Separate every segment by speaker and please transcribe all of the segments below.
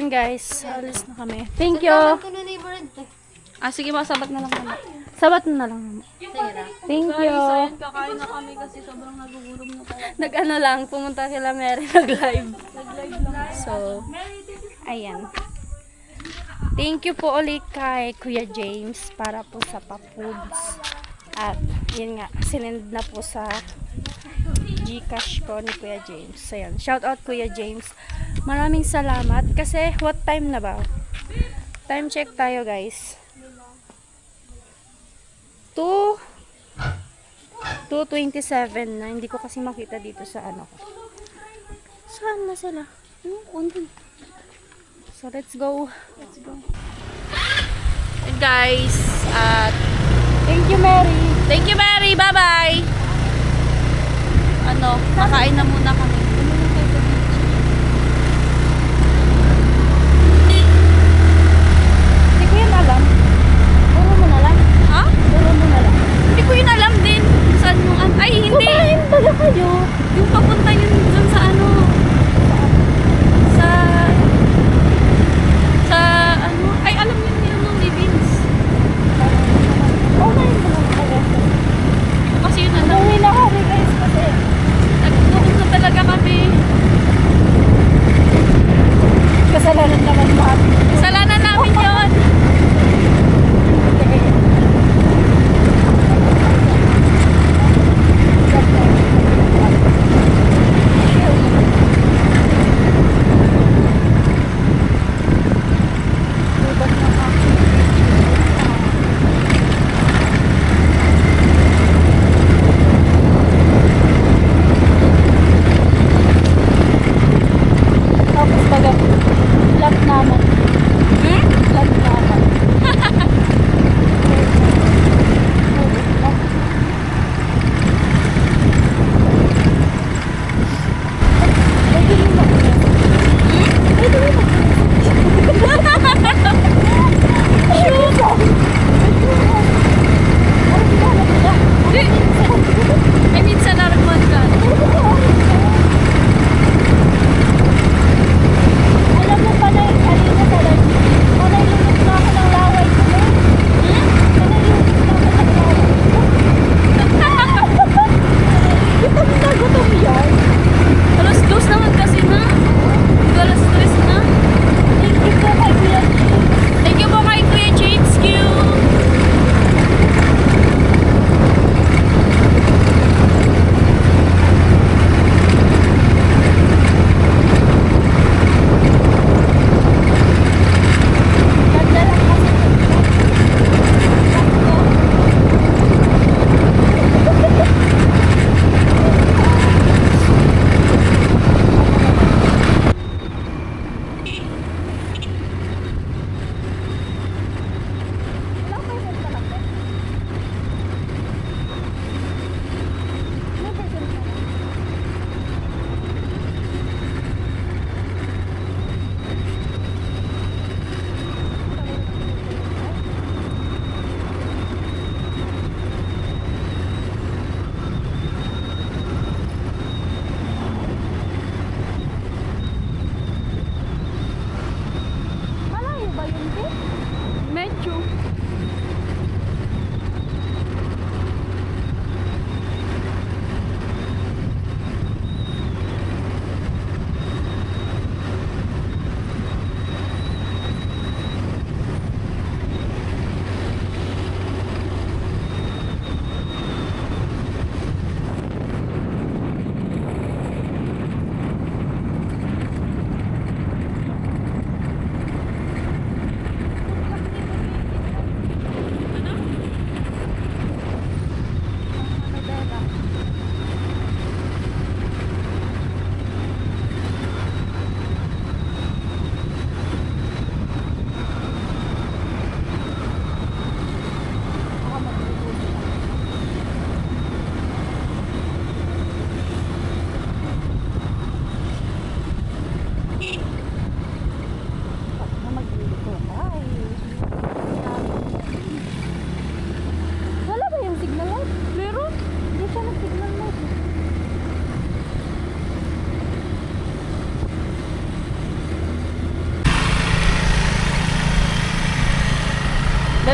Speaker 1: Ayan guys, alis na kami. Thank you. Sige, masabat na lang kami. Sabat na lang. Thank you.
Speaker 2: Ayun, kakain na kami kasi sobrang nagugutom na tayo.
Speaker 1: Nag-ano lang, pumunta sila Mary, nag-live.
Speaker 2: Nag-live lang.
Speaker 1: So, ayan. Thank you po ulit kay Kuya James para po sa pa-foods. At yun nga, sinend na po sa Gcash ko ni Kuya James. So, ayan. Shout out Kuya James. Maraming salamat kasi what time na ba? Time check tayo guys. 2:27 na. Hindi ko kasi makita dito sa ano ko. Saan na sila? So, let's go. Let's go. And guys, thank you, Mary. Thank you, Mary. Bye-bye. Kakain na muna kami. Hindi ko yun alam. Puro mo na lang. Ha? Puro mo na lang. Hindi ko yun alam din. Saan yung ay, hindi. Kumain pala kayo. Yung papunta yun dun sa ano. Ay, alam niyo yun nung Livins. Okay, kasi yun alam. Umuwi na kami guys kasi nagbukas na talaga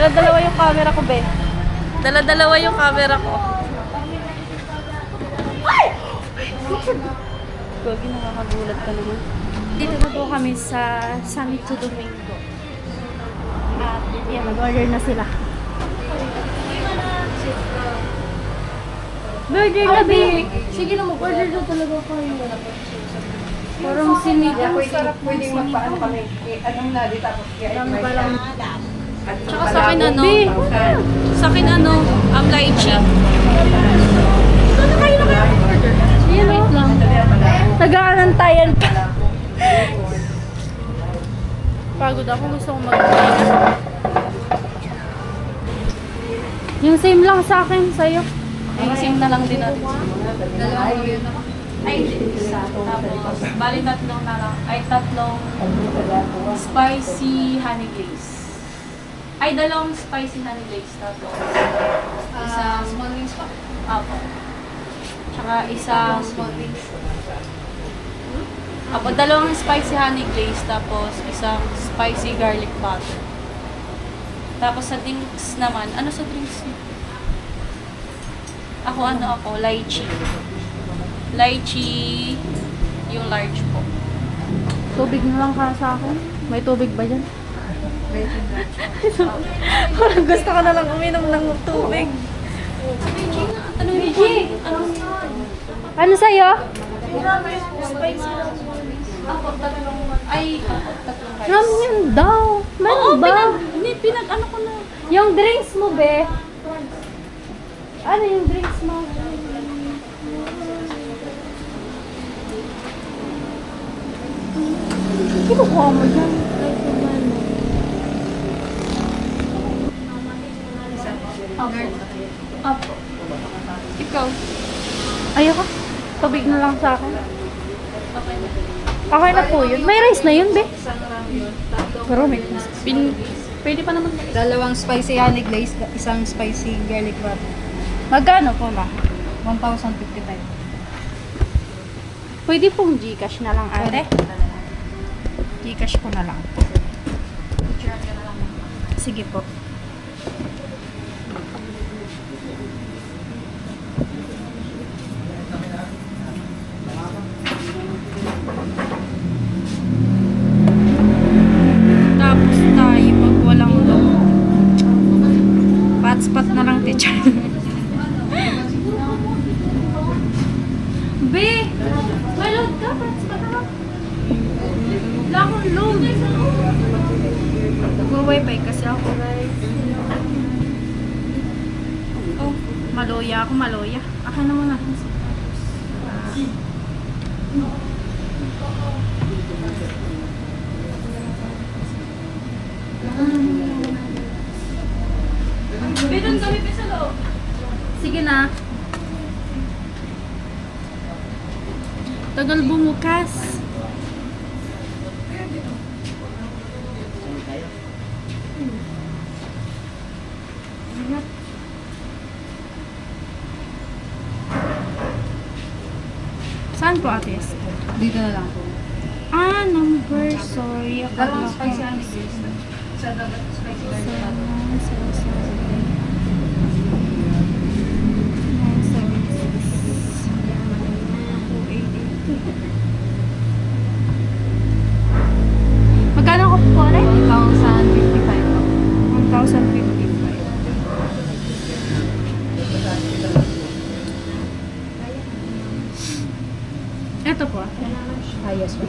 Speaker 1: Dala-dalawa yung camera ko, be. Dala-dalawa yung camera ko. Gogi, nakakagulat ka naman. Dito na po kami sa Santo Domingo. At yan, mag-order na sila. Burger na, be.
Speaker 2: Sige na, mag-order na talaga kayo.
Speaker 1: Parang sinigang.
Speaker 3: Pwedeng magpaano kami. Anong nadi tapos kaya
Speaker 2: Tsaka sa akin ano, ang lychee.
Speaker 1: Yan o. Nag-aanantayan pa. Pagod ako. Gusto kong mag-pahinga. Yung same lang sa akin, sa'yo.
Speaker 2: Ang sim na lang din natin. Dalawang yun ako. Ay, isa. Tapos, bali tatlong na lang. Ay, tatlong spicy honey glaze. Ay, dalawang spicy honey glaze. Tapos, isang small wings pa? Apo. Tsaka isang small wings. Apo, dalawang spicy honey glaze. Tapos, isang spicy garlic butter. Tapos sa drinks naman, ano sa drinks niyo? Ako, lychee. Lychee, yung large po.
Speaker 1: Tubig na lang ka sa akin. May tubig ba dyan? Parang gusto ko na lang uminom ng tubig.
Speaker 2: Ano yung
Speaker 1: Ano sa'yo?
Speaker 2: Ako, tatlong rice.
Speaker 1: Ramyun daw. Meron ba?
Speaker 2: Pinag-ano ko na.
Speaker 1: Yung drinks mo, be. Ano yung drinks mo? Kinukuha mo dyan.
Speaker 2: Apo. Ikaw.
Speaker 1: Ayoko. Tubig na lang sa akin.
Speaker 2: Okay na.
Speaker 1: Okay na po yun. May rice na yun, be. Pero may
Speaker 2: Pwede pa naman.
Speaker 3: Dalawang spicy honey glaze, isang spicy garlic butter.
Speaker 1: magkano po ma?
Speaker 3: 1,055.
Speaker 1: Pwede pong Gcash na lang, ate. Gcash ko na lang. Sige po. Tapos tayo pag walang load. Pat-spat na lang, teacher. Be! May load ka? Pat-spat na lang. Wala akong load. Nag-wifi kasi ako, guys. Oh, maloya ako, maloya. Aka na muna.
Speaker 2: Doon kami sa loob.
Speaker 1: Sige na. Tagal bumukas. Saan po, ate?
Speaker 3: Dito na lang po.
Speaker 1: Ah, number. Sorry.
Speaker 3: Dalawang spicy honey glaze. Sa dalawang spicy garlic butter.
Speaker 1: Magkano ko po ulit?
Speaker 3: 1,055 po.
Speaker 1: 1,055. Ito po.
Speaker 3: Ah, yes po.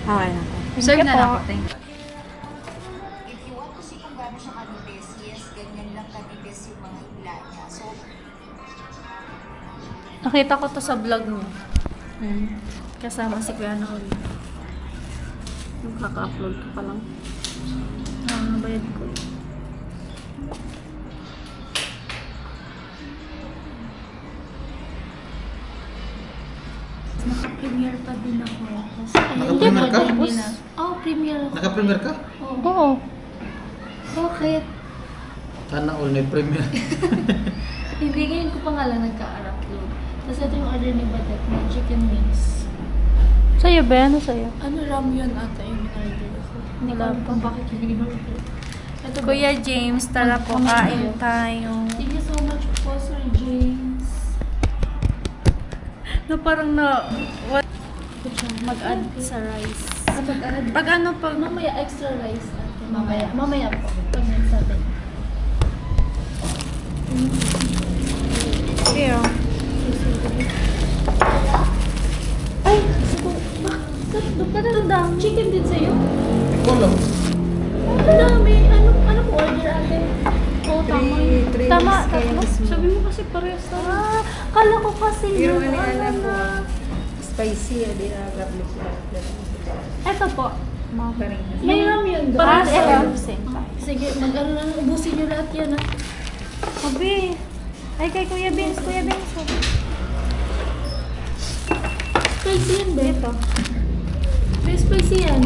Speaker 1: Okay na.
Speaker 3: Serve na
Speaker 1: po.
Speaker 3: lang po. Thank you.
Speaker 4: If you want to see kung gaano siya kanipis, yes, ganyan lang kanipis yung mga hila niya. So,
Speaker 1: Nakita ko to sa vlog niya. Kasama si Kuya Noel. Yung kaka-upload ko pa lang. Nabayad ko.
Speaker 2: Naka-premiere pa din ako.
Speaker 5: Naka-premiere ka?
Speaker 2: Oh, premiere ako.
Speaker 5: Naka-premiere ka?
Speaker 1: Oo.
Speaker 2: Bakit?
Speaker 5: Sana all may premiere.
Speaker 2: Hindi, ngayon ko pa nga lang nagka-upload.
Speaker 3: Tapos ito yung order ni Badet na chicken wings.
Speaker 1: Sa'yo ba? Ano sa'yo?
Speaker 3: Ano ramyun ata yung in-order ko? Hindi ko alam kung bakit yung in-order. Ito ba?
Speaker 1: Kuya James, tara po, kain tayo.
Speaker 3: Thank you so much po, Sir James.
Speaker 1: Na parang na... What? Mag-add sa rice.
Speaker 3: Pag-add.
Speaker 1: Pag ano, pag...
Speaker 3: Mamaya extra rice ate. Mamaya po. Pag nagsabi.
Speaker 1: Pero,
Speaker 3: Ay! Ba't ang chicken din sa'yo?
Speaker 5: Wala.
Speaker 3: Ang dami. Ano po order ate?
Speaker 1: oh, tama. Tama, tama. Sabi mo kasi parehas na. Kala ko kasi
Speaker 6: Pero
Speaker 1: yun.
Speaker 6: ano po, spicy, di na garlic sila.
Speaker 1: Ito po. Mga
Speaker 6: Parehas.
Speaker 3: May ramyun doon.
Speaker 1: Parang
Speaker 3: Ah,
Speaker 1: ito. Same time.
Speaker 3: Sige, mag-ano lang. Ubusin nyo lahat yan ah.
Speaker 1: Sabi. Ay, kay Kuya Vince. Kuya Vince.
Speaker 3: Spicy yan ba?
Speaker 1: Ito.
Speaker 3: May spicy yan.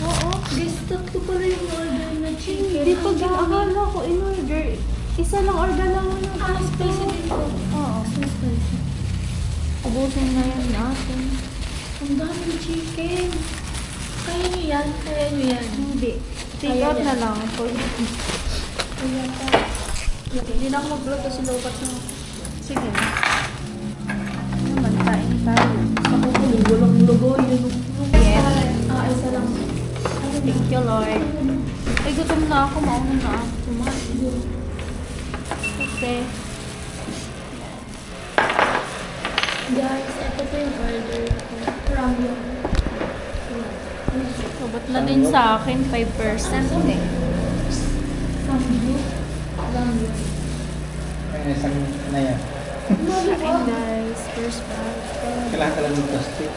Speaker 3: Oo. Guys, tatlo pala yung order na chicken.
Speaker 1: Hindi pag yung akala ko in-order. Isa lang order lang ano.
Speaker 3: Spicy din po.
Speaker 1: Oo.
Speaker 3: So spicy.
Speaker 1: Ubusin na yan natin.
Speaker 3: Ang daming chicken. Kaya nyo yan? Kaya nyo yan?
Speaker 1: Hindi. Take
Speaker 3: Kaya
Speaker 1: out
Speaker 3: yan.
Speaker 1: na lang. For
Speaker 3: Kaya pa. Hindi na ako mag-vlog kasi lobat na.
Speaker 1: Sige na. Naman, kain tayo.
Speaker 3: Ako ko, walang logo. Yun.
Speaker 1: Yes.
Speaker 3: Isa lang.
Speaker 1: Thank you, Lord. Ay, gutom na ako. Mauna na ako. Kumain. Kasi,
Speaker 3: Guys, ito po yung order ko. Ramyun.
Speaker 1: sabat na din sa akin. 5% eh.
Speaker 3: Ramyun.
Speaker 5: Ay, isang na yan.
Speaker 1: Kain guys. First bite.
Speaker 5: Kailangan ka lang ng plastic.